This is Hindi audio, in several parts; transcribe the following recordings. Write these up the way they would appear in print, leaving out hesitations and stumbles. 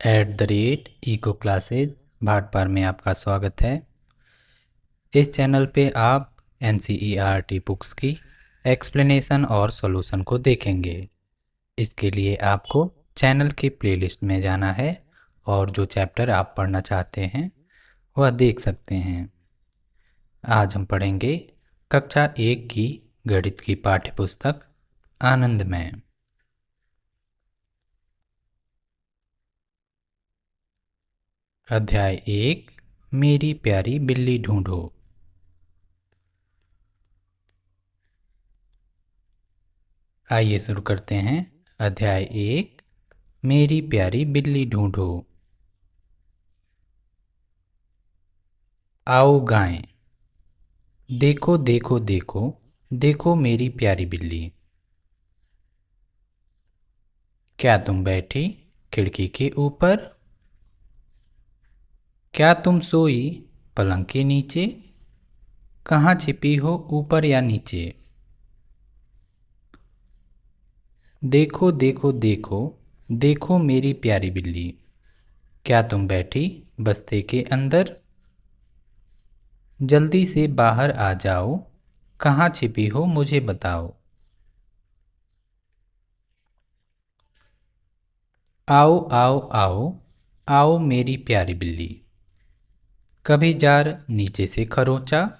@ईको क्लासेज भाटपार में आपका स्वागत है। इस चैनल पे आप NCERT बुक्स की एक्सप्लेनेशन और सॉल्यूशन को देखेंगे। इसके लिए आपको चैनल की प्लेलिस्ट में जाना है और जो चैप्टर आप पढ़ना चाहते हैं वह देख सकते हैं। आज हम पढ़ेंगे कक्षा 1 की गणित की पाठ्यपुस्तक आनंदमय। अध्याय 1 मेरी प्यारी बिल्ली ढूंढो। आइए शुरू करते हैं। अध्याय 1 मेरी प्यारी बिल्ली ढूंढो। आओ गाएं। देखो देखो देखो देखो मेरी प्यारी बिल्ली। क्या तुम बैठी खिड़की के ऊपर? क्या तुम सोई पलंग के नीचे? कहाँ छिपी हो ऊपर या नीचे? देखो देखो देखो देखो मेरी प्यारी बिल्ली। क्या तुम बैठी बस्ते के अंदर? जल्दी से बाहर आ जाओ। कहाँ छिपी हो मुझे बताओ। आओ आओ आओ आओ मेरी प्यारी बिल्ली। कभी जार नीचे से खरोंचा,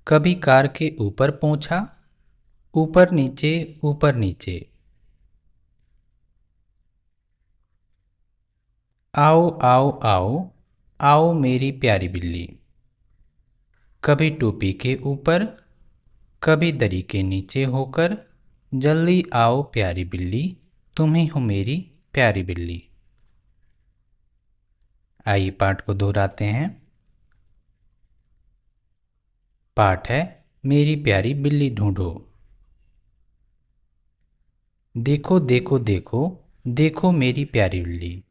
कभी कार के ऊपर पहुंचा, ऊपर नीचे ऊपर नीचे। आओ आओ आओ आओ मेरी प्यारी बिल्ली। कभी टोपी के ऊपर, कभी दरी के नीचे होकर। जल्दी आओ प्यारी बिल्ली, तुम ही हो मेरी प्यारी बिल्ली। आइए पाठ को दोहराते हैं। पाठ है मेरी प्यारी बिल्ली ढूंढो। देखो देखो देखो देखो मेरी प्यारी बिल्ली।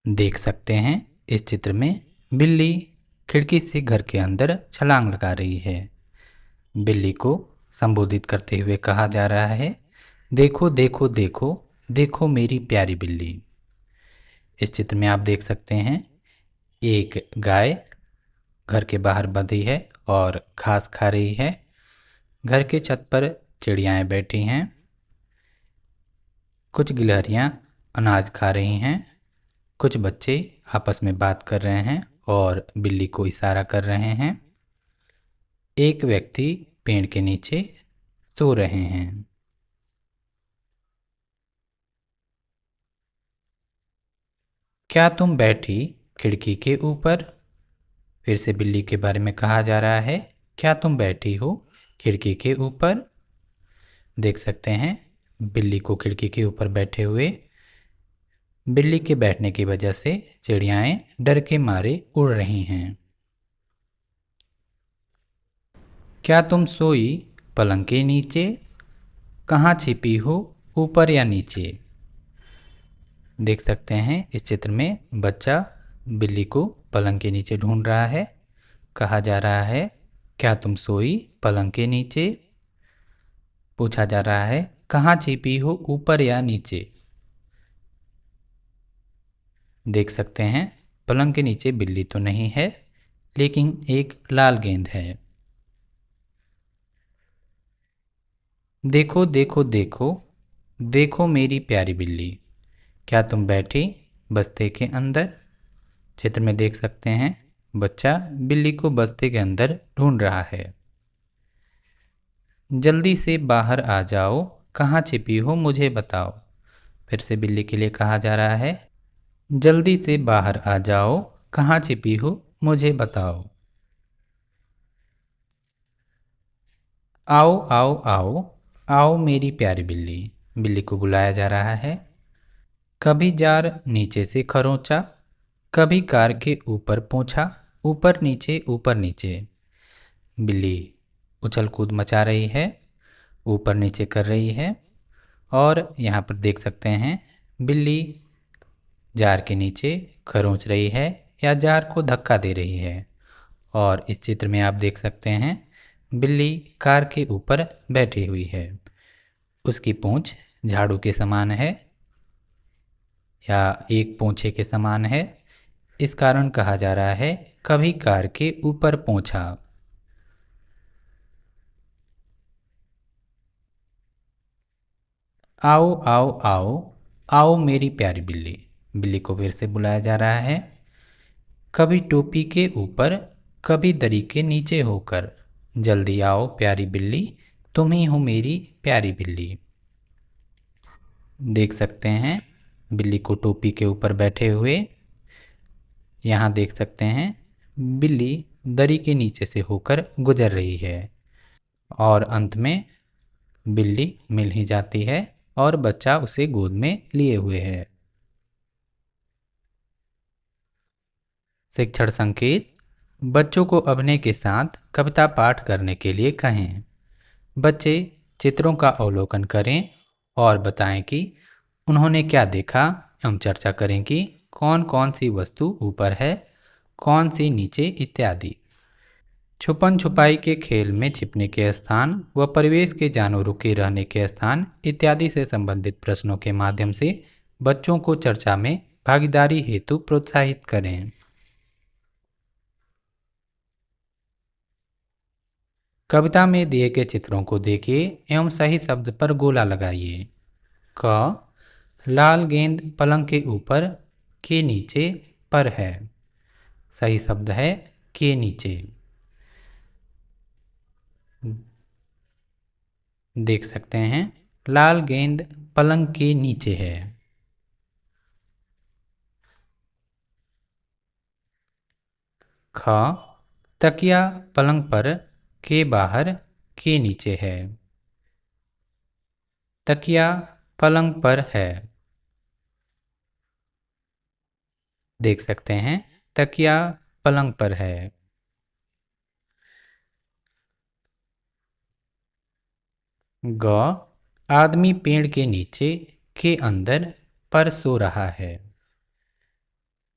देख सकते हैं इस चित्र में बिल्ली खिड़की से घर के अंदर छलांग लगा रही है। बिल्ली को संबोधित करते हुए कहा जा रहा है, देखो देखो देखो देखो मेरी प्यारी बिल्ली। इस चित्र में आप देख सकते हैं एक गाय घर के बाहर बंधी है और घास खा रही है। घर के छत पर चिड़ियाएं बैठी हैं। कुछ गिलहरियां अनाज खा रही हैं। कुछ बच्चे आपस में बात कर रहे हैं और बिल्ली को इशारा कर रहे हैं। एक व्यक्ति पेड़ के नीचे सो रहे हैं। क्या तुम बैठी खिड़की के ऊपर? फिर से बिल्ली के बारे में कहा जा रहा है, क्या तुम बैठी हो खिड़की के ऊपर? देख सकते हैं बिल्ली को खिड़की के ऊपर बैठे हुए। बिल्ली के बैठने की वजह से चिड़ियाएं डर के मारे उड़ रही हैं। क्या तुम सोई पलंग के नीचे? कहाँ छिपी हो ऊपर या नीचे? देख सकते हैं इस चित्र में बच्चा बिल्ली को पलंग के नीचे ढूंढ रहा है। कहा जा रहा है, क्या तुम सोई पलंग के नीचे? पूछा जा रहा है, कहाँ छिपी हो ऊपर या नीचे? देख सकते हैं पलंग के नीचे बिल्ली तो नहीं है, लेकिन एक लाल गेंद है। देखो देखो देखो देखो मेरी प्यारी बिल्ली। क्या तुम बैठी बस्ते के अंदर? चित्र में देख सकते हैं बच्चा बिल्ली को बस्ते के अंदर ढूंढ रहा है। जल्दी से बाहर आ जाओ, कहाँ छिपी हो मुझे बताओ। फिर से बिल्ली के लिए कहा जा रहा है, जल्दी से बाहर आ जाओ, कहाँ छिपी हो मुझे बताओ। आओ आओ आओ आओ मेरी प्यारी बिल्ली। बिल्ली को बुलाया जा रहा है। कभी जार नीचे से खरोंचा, कभी कार के ऊपर पहुंचा, ऊपर नीचे। बिल्ली उछल कूद मचा रही है, ऊपर नीचे कर रही है। और यहाँ पर देख सकते हैं बिल्ली जार के नीचे खरोंच रही है या जार को धक्का दे रही है। और इस चित्र में आप देख सकते हैं बिल्ली कार के ऊपर बैठी हुई है। उसकी पूंछ झाड़ू के समान है। या एक पोंछे के समान है। इस कारण कहा जा रहा है कभी कार के ऊपर पोंछा। आओ आओ आओ, आओ मेरी प्यारी बिल्ली। बिल्ली को फिर से बुलाया जा रहा है। कभी टोपी के ऊपर, कभी दरी के नीचे होकर। जल्दी आओ प्यारी बिल्ली, तुम ही हो मेरी प्यारी बिल्ली। देख सकते हैं बिल्ली को टोपी के ऊपर बैठे हुए। यहाँ देख सकते हैं बिल्ली दरी के नीचे से होकर गुजर रही है और अंत में बिल्ली मिल ही जाती है और बच्चा उसे गोद में लिए हुए है। शिक्षण संकेत। बच्चों को अभिनय के साथ कविता पाठ करने के लिए कहें। बच्चे चित्रों का अवलोकन करें और बताएं कि उन्होंने क्या देखा एवं चर्चा करें कि कौन कौन सी वस्तु ऊपर है, कौन सी नीचे इत्यादि। छुपन छुपाई के खेल में छिपने के स्थान व परिवेश के जानवरों के रहने के स्थान इत्यादि से संबंधित प्रश्नों के माध्यम से बच्चों को चर्चा में भागीदारी हेतु प्रोत्साहित करें। कविता में दिए गए चित्रों को देखिए एवं सही शब्द पर गोला लगाइए। क, लाल गेंद पलंग के ऊपर के नीचे पर है। सही शब्द है के नीचे। देख सकते हैं लाल गेंद पलंग के नीचे है। ख, तकिया पलंग पर के बाहर के नीचे है। तकिया पलंग पर है। देख सकते हैं तकिया पलंग पर है। ग, आदमी पेड़ के नीचे के अंदर पर सो रहा है।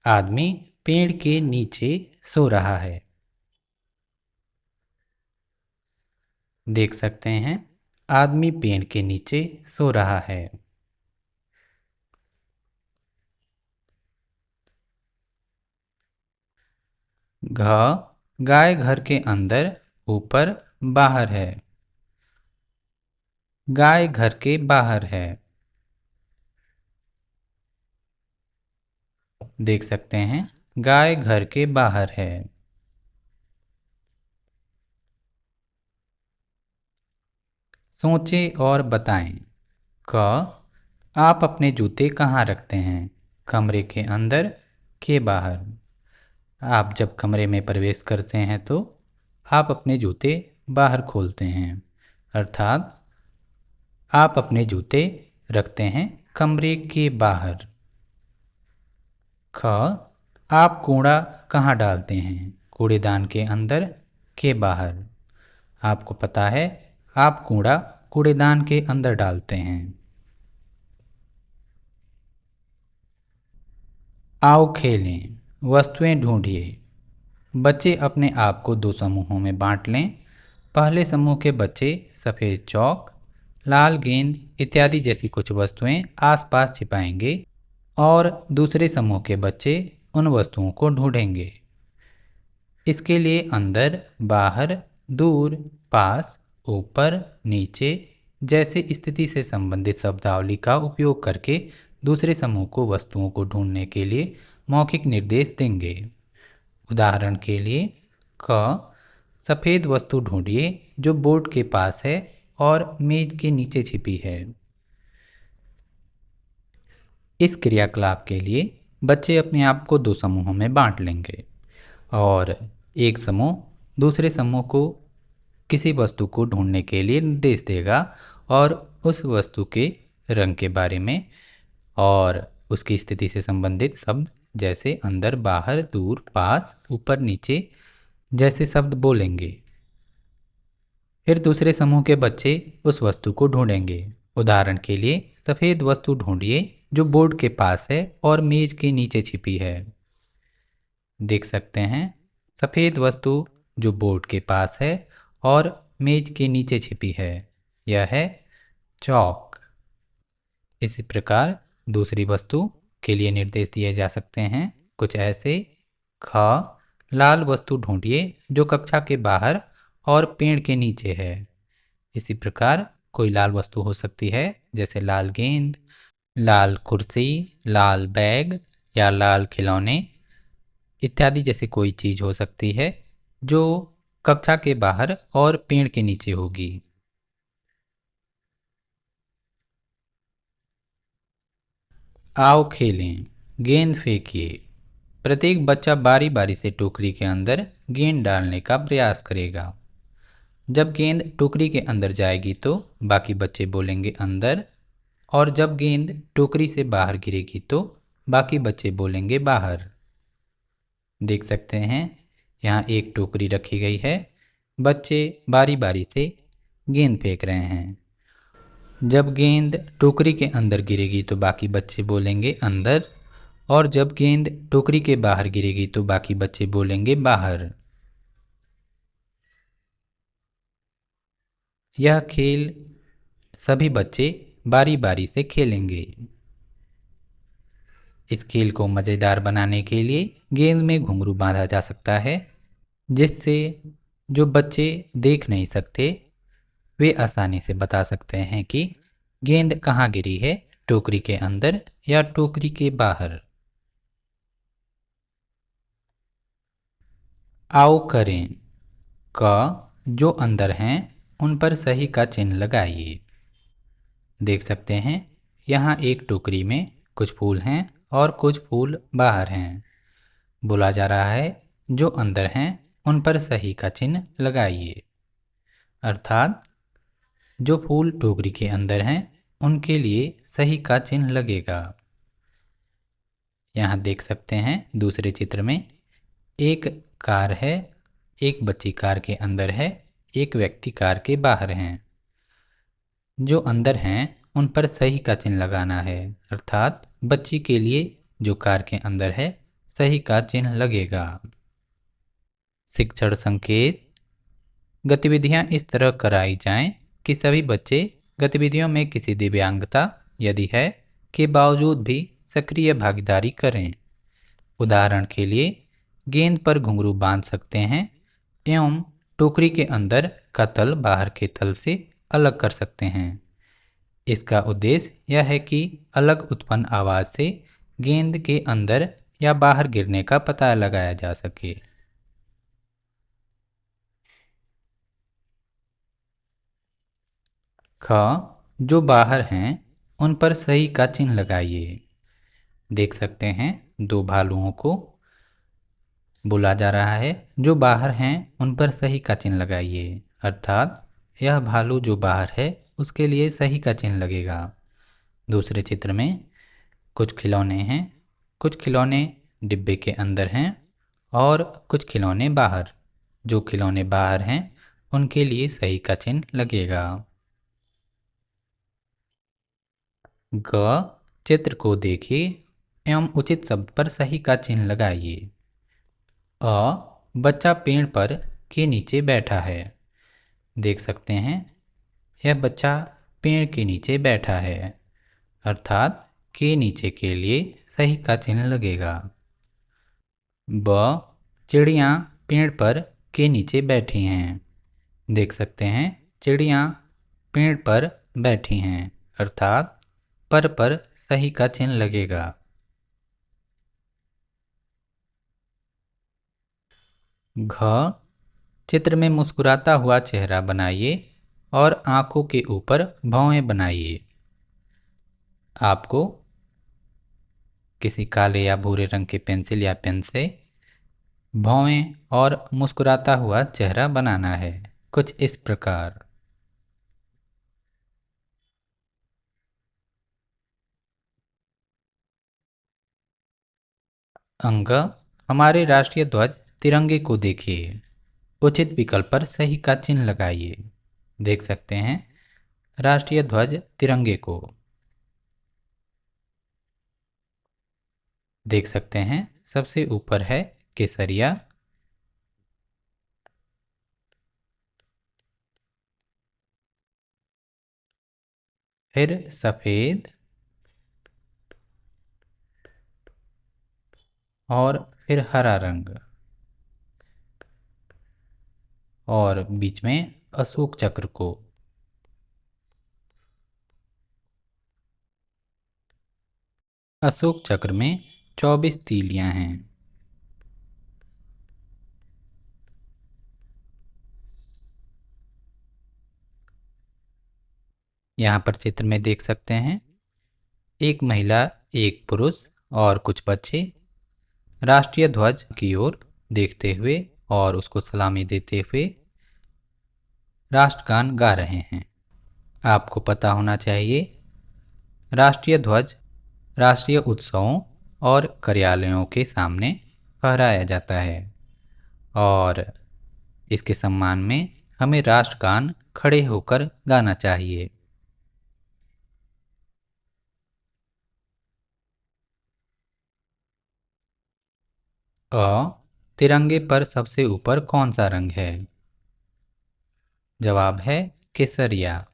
आदमी पेड़ के नीचे सो रहा है। देख सकते हैं आदमी पेड़ के नीचे सो रहा है। घ, गाय घर के अंदर ऊपर बाहर है। गाय घर के बाहर है। देख सकते हैं गाय घर के बाहर है। सोचें और बताएं। क, आप अपने जूते कहाँ रखते हैं? कमरे के अंदर के बाहर। आप जब कमरे में प्रवेश करते हैं तो आप अपने जूते बाहर खोलते हैं, अर्थात आप अपने जूते रखते हैं कमरे के बाहर। ख, आप कूड़ा कहाँ डालते हैं? कूड़ेदान के अंदर के बाहर। आपको पता है आप कूड़ा कूड़ेदान के अंदर डालते हैं। आओ खेलें, वस्तुएं ढूंढिए। बच्चे अपने आप को दो समूहों में बांट लें। पहले समूह के बच्चे सफ़ेद चौक, लाल गेंद इत्यादि जैसी कुछ वस्तुएं आसपास छिपाएंगे और दूसरे समूह के बच्चे उन वस्तुओं को ढूंढेंगे। इसके लिए अंदर, बाहर, दूर, पास, ऊपर, नीचे जैसे स्थिति से संबंधित शब्दावली का उपयोग करके दूसरे समूह को वस्तुओं को ढूंढने के लिए मौखिक निर्देश देंगे। उदाहरण के लिए क, सफ़ेद वस्तु ढूंढिए जो बोर्ड के पास है और मेज के नीचे छिपी है। इस क्रियाकलाप के लिए बच्चे अपने आप को दो समूहों में बांट लेंगे और एक समूह दूसरे समूह को किसी वस्तु को ढूंढने के लिए निर्देश देगा और उस वस्तु के रंग के बारे में और उसकी स्थिति से संबंधित शब्द जैसे अंदर, बाहर, दूर, पास, ऊपर, नीचे जैसे शब्द बोलेंगे। फिर दूसरे समूह के बच्चे उस वस्तु को ढूंढेंगे। उदाहरण के लिए सफ़ेद वस्तु ढूंढिए जो बोर्ड के पास है और मेज के नीचे छिपी है। देख सकते हैं सफ़ेद वस्तु जो बोर्ड के पास है और मेज के नीचे छिपी है, यह है चौक। इसी प्रकार दूसरी वस्तु के लिए निर्देश दिए जा सकते हैं कुछ ऐसे। ख, लाल वस्तु ढूंढिए जो कक्षा के बाहर और पेड़ के नीचे है। इसी प्रकार कोई लाल वस्तु हो सकती है जैसे लाल गेंद, लाल कुर्सी, लाल बैग या लाल खिलौने इत्यादि जैसे कोई चीज हो सकती है जो कक्षा के बाहर और पेड़ के नीचे होगी। आओ खेलें। गेंद फेंकिए। प्रत्येक बच्चा बारी बारी से टोकरी के अंदर गेंद डालने का प्रयास करेगा। जब गेंद टोकरी के अंदर जाएगी तो बाकी बच्चे बोलेंगे अंदर, और जब गेंद टोकरी से बाहर गिरेगी तो बाकी बच्चे बोलेंगे बाहर। देख सकते हैं यहाँ एक टोकरी रखी गई है। बच्चे बारी बारी से गेंद फेंक रहे हैं। जब गेंद टोकरी के अंदर गिरेगी तो बाकी बच्चे बोलेंगे अंदर, और जब गेंद टोकरी के बाहर गिरेगी तो बाकी बच्चे बोलेंगे बाहर। यह खेल सभी बच्चे बारी बारी से खेलेंगे। इस खेल को मज़ेदार बनाने के लिए गेंद में घुंघरू बांधा जा सकता है, जिससे जो बच्चे देख नहीं सकते वे आसानी से बता सकते हैं कि गेंद कहाँ गिरी है, टोकरी के अंदर या टोकरी के बाहर। आओ करें। क, जो अंदर हैं उन पर सही का चिन्ह लगाइए। देख सकते हैं यहाँ एक टोकरी में कुछ फूल हैं और कुछ फूल बाहर हैं। बोला जा रहा है जो अंदर हैं उन पर सही का चिन्ह लगाइए, अर्थात जो फूल टोकरी के अंदर हैं उनके लिए सही का चिन्ह लगेगा। यहाँ देख सकते हैं दूसरे चित्र में एक कार है, एक बच्ची कार के अंदर है, एक व्यक्ति कार के बाहर हैं। जो अंदर हैं उन पर सही का चिन्ह लगाना है, अर्थात बच्ची के लिए जो कार के अंदर है सही का चिन्ह लगेगा। शिक्षण संकेत। गतिविधियां इस तरह कराई जाएं कि सभी बच्चे गतिविधियों में किसी दिव्यांगता यदि है के बावजूद भी सक्रिय भागीदारी करें। उदाहरण के लिए गेंद पर घुंघरू बांध सकते हैं एवं टोकरी के अंदर का तल बाहर के तल से अलग कर सकते हैं। इसका उद्देश्य यह है कि अलग उत्पन्न आवाज़ से गेंद के अंदर या बाहर गिरने का पता लगाया जा सके। ख, जो बाहर हैं उन पर सही का चिन्ह लगाइए। देख सकते हैं दो भालुओं को बोला जा रहा है जो बाहर हैं उन पर सही का चिन्ह लगाइए, अर्थात यह भालू जो बाहर है उसके लिए सही का चिन्ह लगेगा। दूसरे चित्र में कुछ खिलौने हैं, कुछ खिलौने डिब्बे के अंदर हैं और कुछ खिलौने बाहर। जो खिलौने बाहर हैं उनके लिए सही का चिन्ह लगेगा। ग, चित्र को देखिए एवं उचित शब्द पर सही का चिन्ह लगाइए। अ, बच्चा पेड़ पर के नीचे बैठा है। देख सकते हैं यह बच्चा पेड़ के नीचे बैठा है, अर्थात के नीचे के लिए सही का चिन्ह लगेगा। ब, चिड़ियाँ पेड़ पर के नीचे बैठी हैं। देख सकते हैं चिड़ियाँ पेड़ पर बैठी हैं, अर्थात पर सही का चिन्ह लगेगा। घ, चित्र में मुस्कुराता हुआ चेहरा बनाइए और आंखों के ऊपर भौहें बनाइए। आपको किसी काले या भूरे रंग के पेंसिल या पेन से भौहें और मुस्कुराता हुआ चेहरा बनाना है, कुछ इस प्रकार। अंग, हमारे राष्ट्रीय ध्वज तिरंगे को देखिए। उचित विकल्प पर सही का चिन्ह लगाइए। देख सकते हैं राष्ट्रीय ध्वज तिरंगे को। देख सकते हैं सबसे ऊपर है केसरिया, फिर सफ़ेद, और फिर हरा रंग और बीच में अशोक चक्र को। अशोक चक्र में 24 तीलियां हैं। यहाँ पर चित्र में देख सकते हैं एक महिला, एक पुरुष और कुछ बच्चे राष्ट्रीय ध्वज की ओर देखते हुए और उसको सलामी देते हुए राष्ट्रगान गा रहे हैं। आपको पता होना चाहिए राष्ट्रीय ध्वज राष्ट्रीय उत्सवों और कार्यालयों के सामने फहराया जाता है और इसके सम्मान में हमें राष्ट्रगान खड़े होकर गाना चाहिए। अ तिरंगे पर सबसे ऊपर कौन सा रंग है? जवाब है केसरिया।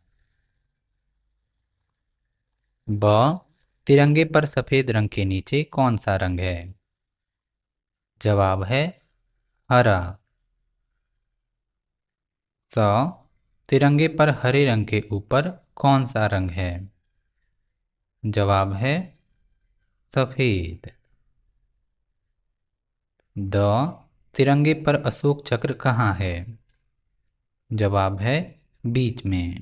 ब तिरंगे पर सफेद रंग के नीचे कौन सा रंग है? जवाब है हरा। स तिरंगे पर हरे रंग के ऊपर कौन सा रंग है? जवाब है सफेद। द तिरंगे पर अशोक चक्र कहाँ है? जवाब है बीच में।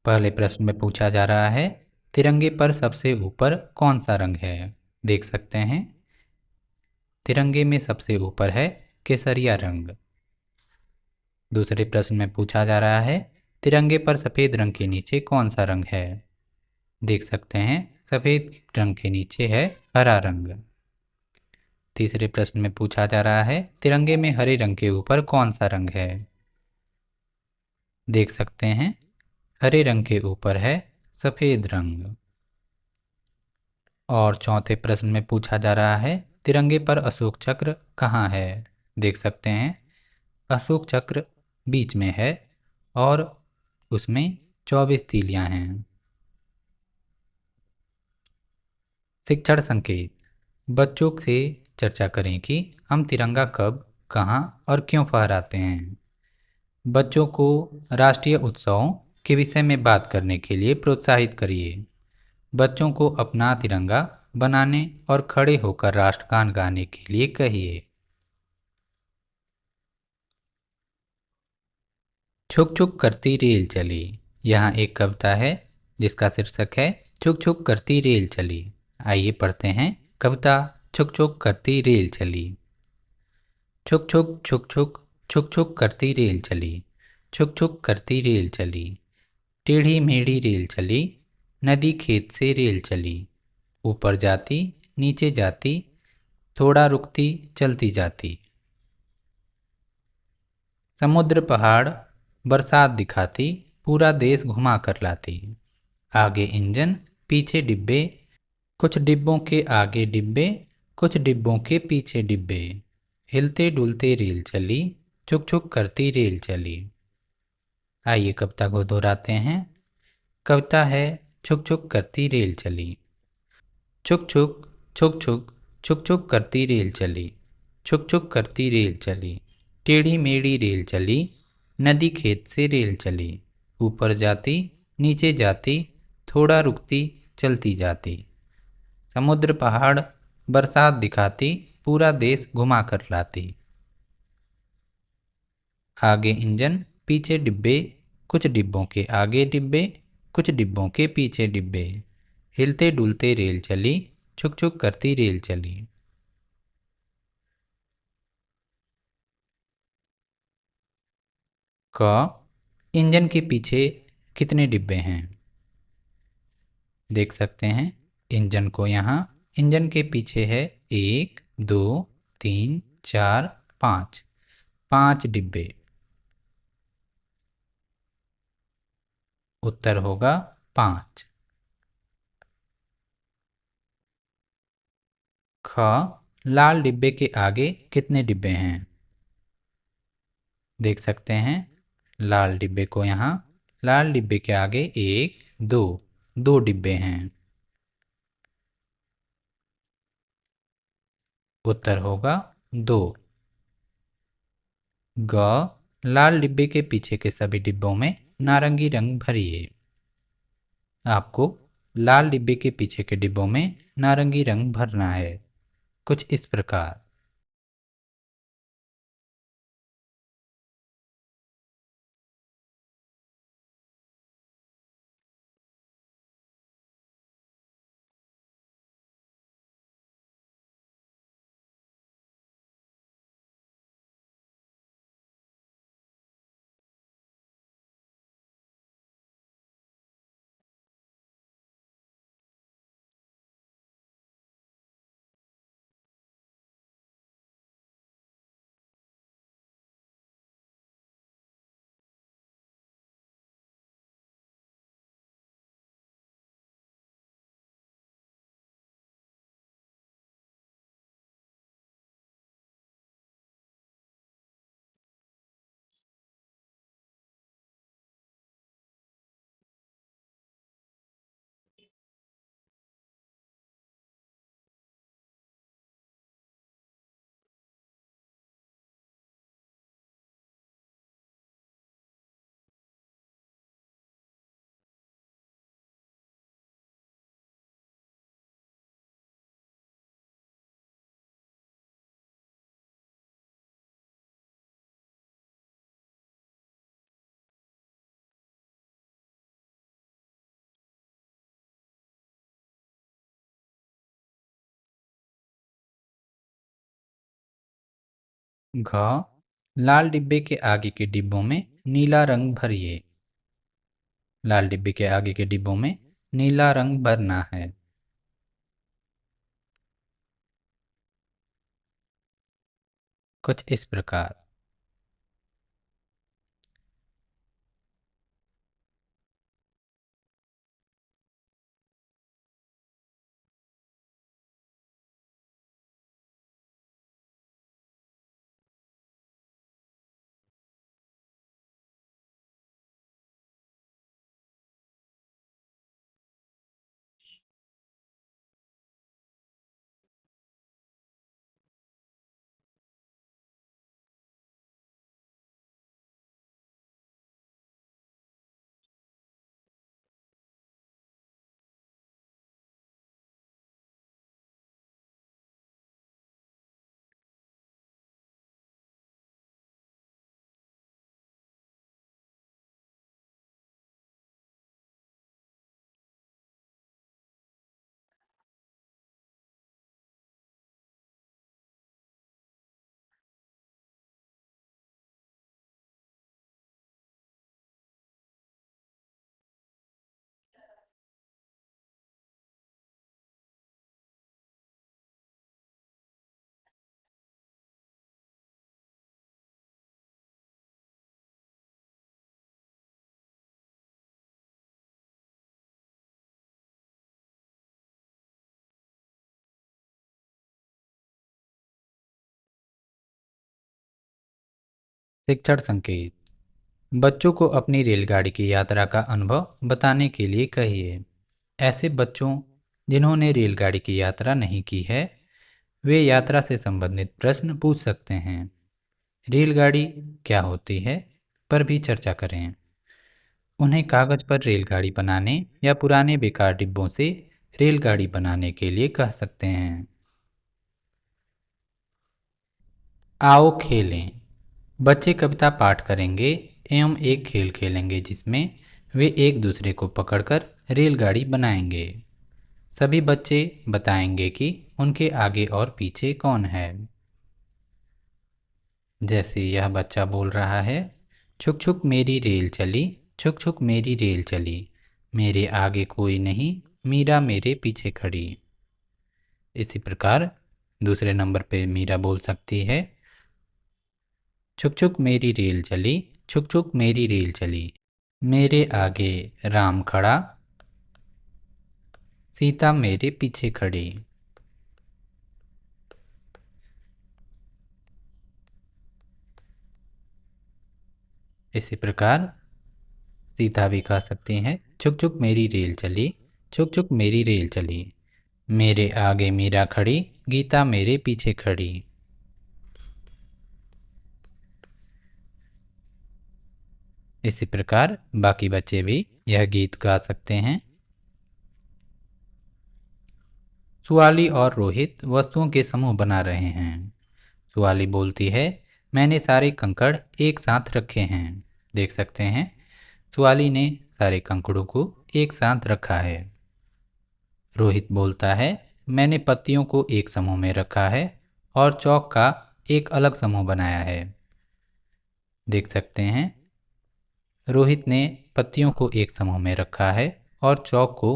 पहले प्रश्न में पूछा जा रहा है तिरंगे पर सबसे ऊपर कौन सा रंग है? देख सकते हैं तिरंगे में सबसे ऊपर है केसरिया रंग। दूसरे प्रश्न में पूछा जा रहा है तिरंगे पर सफेद रंग के नीचे कौन सा रंग है? देख सकते हैं सफेद रंग के नीचे है हरा रंग। तीसरे प्रश्न में पूछा जा रहा है तिरंगे में हरे रंग के ऊपर कौन सा रंग है? देख सकते हैं हरे रंग के ऊपर है सफेद रंग। और चौथे प्रश्न में पूछा जा रहा है तिरंगे पर अशोक चक्र कहाँ है? देख सकते हैं अशोक चक्र बीच में है और उसमें 24 तीलियां हैं। शिक्षण संकेत। बच्चों से चर्चा करें कि हम तिरंगा कब, कहाँ और क्यों फहराते हैं। बच्चों को राष्ट्रीय उत्सवों के विषय में बात करने के लिए प्रोत्साहित करिए। बच्चों को अपना तिरंगा बनाने और खड़े होकर राष्ट्रगान गाने के लिए कहिए। छुक छुक करती रेल चली। यहाँ एक कविता है जिसका शीर्षक है छुक छुक करती रेल चली। आइए पढ़ते हैं कविता। छुक छुक करती रेल चली। छुक छुक छुक छुक छुक छुक करती रेल चली। छुक छुक करती रेल चली। टेढ़ी मेढ़ी रेल चली। नदी खेत से रेल चली। ऊपर जाती नीचे जाती थोड़ा रुकती चलती जाती। समुद्र पहाड़ बरसात दिखाती पूरा देश घुमा कर लाती। आगे इंजन पीछे डिब्बे कुछ डिब्बों के आगे डिब्बे कुछ डिब्बों के पीछे डिब्बे। हिलते डुलते रेल चली छुक छुक करती रेल चली। आइए कविता को दोहराते हैं। कविता है छुक छुक करती रेल चली। छुक छुक छुक छुक छुक छुक करती रेल चली। छुक छुक करती रेल चली। टेढ़ी मेढ़ी रेल चली। नदी खेत से रेल चली। ऊपर जाती नीचे जाती थोड़ा रुकती चलती जाती। समुद्र पहाड़ बरसात दिखाती पूरा देश घुमा कर लाती। आगे इंजन पीछे डिब्बे कुछ डिब्बों के आगे डिब्बे कुछ डिब्बों के पीछे डिब्बे। हिलते डुलते रेल चली छुक छुक करती रेल चली। क इंजन के पीछे कितने डिब्बे हैं? देख सकते हैं इंजन को यहाँ इंजन के पीछे है 1 2 3 4 5 5 डिब्बे। उत्तर होगा 5। ख लाल डिब्बे के आगे कितने डिब्बे हैं? देख सकते हैं लाल डिब्बे को यहाँ लाल डिब्बे के आगे 1 2 2 डिब्बे हैं। उत्तर होगा 2। ग, लाल डिब्बे के पीछे के सभी डिब्बों में नारंगी रंग भरिए। आपको लाल डिब्बे के पीछे के डिब्बों में नारंगी रंग भरना है, कुछ इस प्रकार। घ, लाल डिब्बे के आगे के डिब्बों में नीला रंग भरिए। लाल डिब्बे के आगे के डिब्बों में नीला रंग भरना है। कुछ इस प्रकार। शिक्षण संकेत। बच्चों को अपनी रेलगाड़ी की यात्रा का अनुभव बताने के लिए कहिए। ऐसे बच्चों जिन्होंने रेलगाड़ी की यात्रा नहीं की है, वे यात्रा से संबंधित प्रश्न पूछ सकते हैं। रेलगाड़ी क्या होती है पर भी चर्चा करें। उन्हें कागज पर रेलगाड़ी बनाने या पुराने बेकार डिब्बों से रेलगाड़ी बनाने के लिए कह सकते हैं। आओ खेलें। बच्चे कविता पाठ करेंगे एवं एक खेल खेलेंगे जिसमें वे एक दूसरे को पकड़कर रेलगाड़ी बनाएंगे। सभी बच्चे बताएंगे कि उनके आगे और पीछे कौन है। जैसे यह बच्चा बोल रहा है, छुक छुक मेरी रेल चली, छुक छुक मेरी रेल चली, मेरे आगे कोई नहीं, मीरा मेरे पीछे खड़ी। इसी प्रकार दूसरे नंबर पे मीरा बोल सकती है, छुक छुक मेरी रेल चली, छुक छुक मेरी रेल चली, मेरे आगे राम खड़ा, सीता मेरे पीछे खड़ी। इसी प्रकार सीता भी कह सकती हैं, छुक छुक मेरी रेल चली, छुक छुक मेरी रेल चली, मेरे आगे मीरा खड़ी, गीता मेरे पीछे खड़ी। इसी प्रकार बाकी बच्चे भी यह गीत गा सकते हैं। सुआली और रोहित वस्तुओं के समूह बना रहे हैं। सुआली बोलती है, मैंने सारे कंकड़ एक साथ रखे हैं। देख सकते हैं, सुआली ने सारे कंकड़ों को एक साथ रखा है। रोहित बोलता है, मैंने पत्तियों को एक समूह में रखा है और चौक का एक अलग समूह बनाया है। देख सकते हैं, रोहित ने पत्तियों को एक समूह में रखा है और चौक को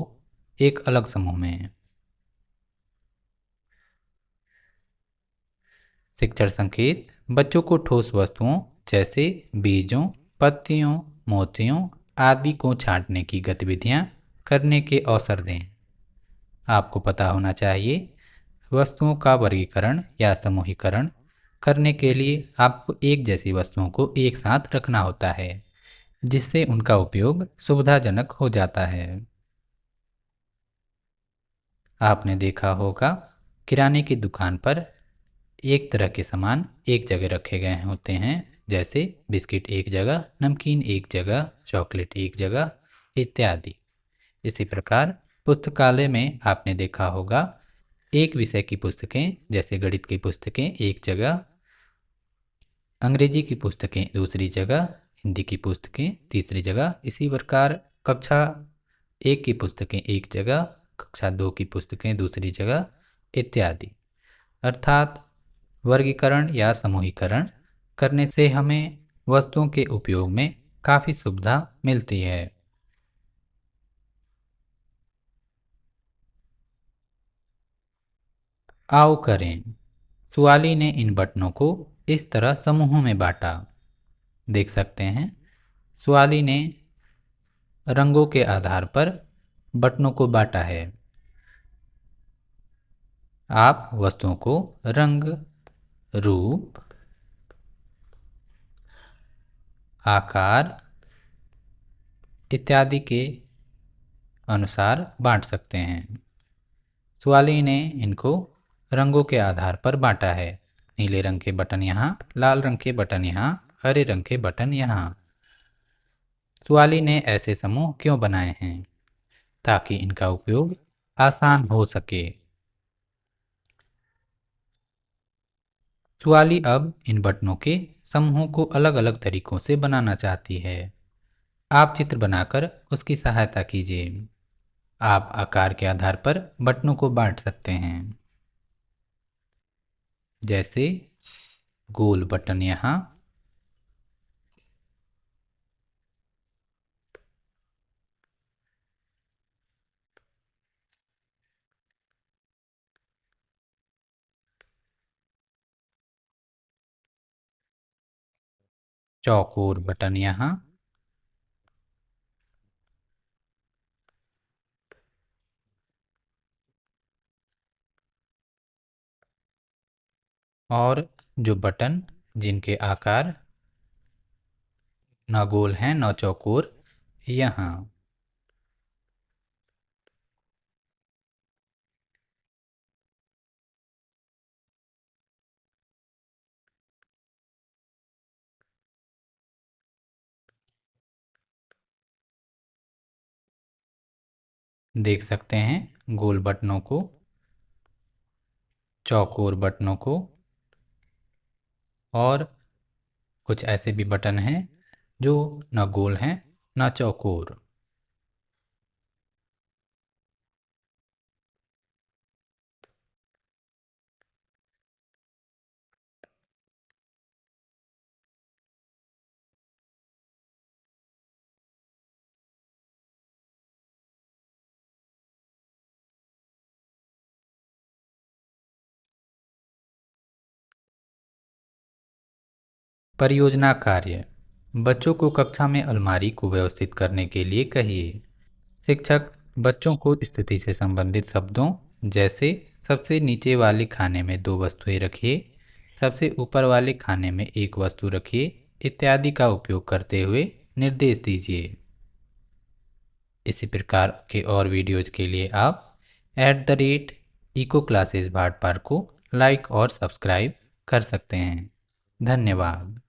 एक अलग समूह में। शिक्षण संकेत बच्चों को ठोस वस्तुओं जैसे बीजों, पत्तियों, मोतियों आदि को छांटने की गतिविधियां करने के अवसर दें। आपको पता होना चाहिए, वस्तुओं का वर्गीकरण या समूहीकरण करने के लिए आपको एक जैसी वस्तुओं को एक साथ रखना होता है, जिससे उनका उपयोग सुविधाजनक हो जाता है। आपने देखा होगा, किराने की दुकान पर एक तरह के सामान एक जगह रखे गए होते हैं, जैसे बिस्किट एक जगह, नमकीन एक जगह, चॉकलेट एक जगह इत्यादि। इसी प्रकार पुस्तकालय में आपने देखा होगा, एक विषय की पुस्तकें जैसे गणित की पुस्तकें एक जगह, अंग्रेजी की पुस्तकें दूसरी जगह, हिंदी की पुस्तकें तीसरी जगह। इसी प्रकार कक्षा 1 की पुस्तकें एक जगह, कक्षा 2 की पुस्तकें दूसरी जगह इत्यादि। अर्थात वर्गीकरण या समूहीकरण करने से हमें वस्तुओं के उपयोग में काफ़ी सुविधा मिलती है। आओ करें। सुआली ने इन बटनों को इस तरह समूहों में बांटा। देख सकते हैं, सुआली ने रंगों के आधार पर बटनों को बांटा है। आप वस्तुओं को रंग, रूप, आकार इत्यादि के अनुसार बांट सकते हैं। सुआली ने इनको रंगों के आधार पर बांटा है। नीले रंग के बटन यहाँ, लाल रंग के बटन यहाँ, हरे रंग के बटन यहाँ। सुआली ने ऐसे समूह क्यों बनाए हैं? ताकि इनका उपयोग आसान हो सके। सुआली अब इन बटनों के समूहों को अलग अलग तरीकों से बनाना चाहती है। आप चित्र बनाकर उसकी सहायता कीजिए। आप आकार के आधार पर बटनों को बांट सकते हैं, जैसे गोल बटन यहाँ, चौकोर बटन यहाँ, और जो बटन जिनके आकार न गोल हैं न चौकोर यहाँ। देख सकते हैं, गोल बटनों को, चौकोर बटनों को, और कुछ ऐसे भी बटन हैं जो न गोल हैं न चौकोर। परियोजना कार्य। बच्चों को कक्षा में अलमारी को व्यवस्थित करने के लिए कहिए। शिक्षक बच्चों को स्थिति से संबंधित शब्दों जैसे सबसे नीचे वाले खाने में 2 वस्तुएं रखिए, सबसे ऊपर वाले खाने में 1 वस्तु रखिए इत्यादि का उपयोग करते हुए निर्देश दीजिए। इसी प्रकार के और वीडियोज के लिए आप इको क्लासेस भाटपार को लाइक और सब्सक्राइब कर सकते हैं। धन्यवाद।